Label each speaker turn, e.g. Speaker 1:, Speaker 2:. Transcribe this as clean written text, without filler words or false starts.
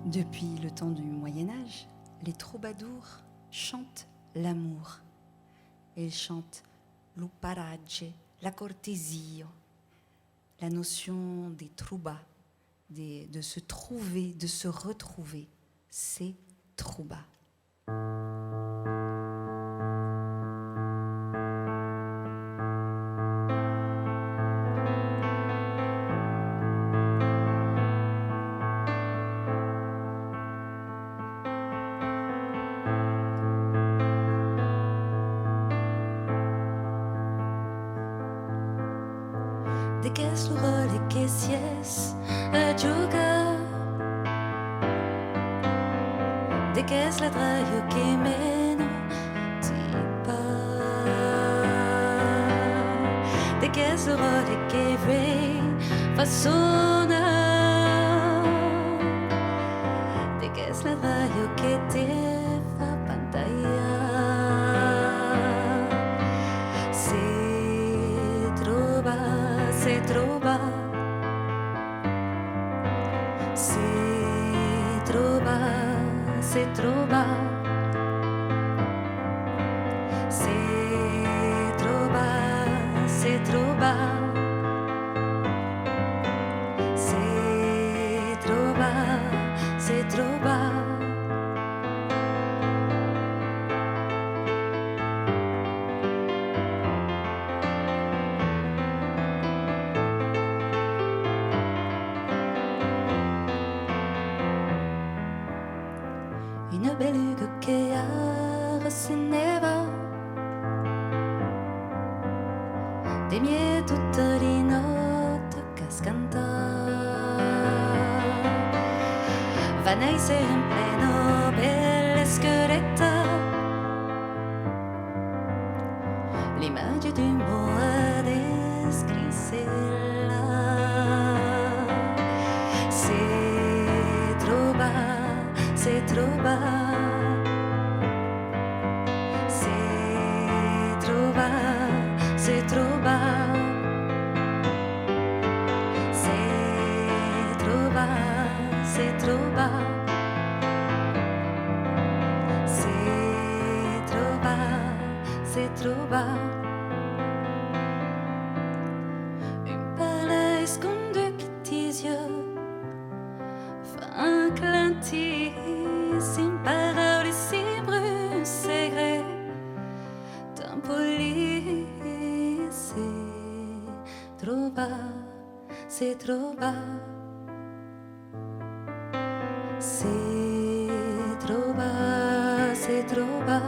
Speaker 1: Depuis le temps du Moyen-Âge, les troubadours chantent l'amour. Ils chantent l'uparage, la cortésio, la notion des troubas, de se trouver, de se retrouver, c'est trouba. De que es lo role que si es a jugar, de que es la draio que meno tipa, de que es lo role que ve façona, de que es la draio que te fa pantalla. Se trova, se trova, se trova, se trova, se trova, se trova, se trova. Une beluga che arrosseva de mie tutte le notte cascanta va naisere in pleno belle scheretta l'immagine d'un boa descrissella se trova, se trova, se trova, se trova, se trova, se trova, se trova, se trova. Un palais con deux petits yeux, fin clintis, sin parole, si brut, secret, tant poli, se trova, se trova, se trova, se trova.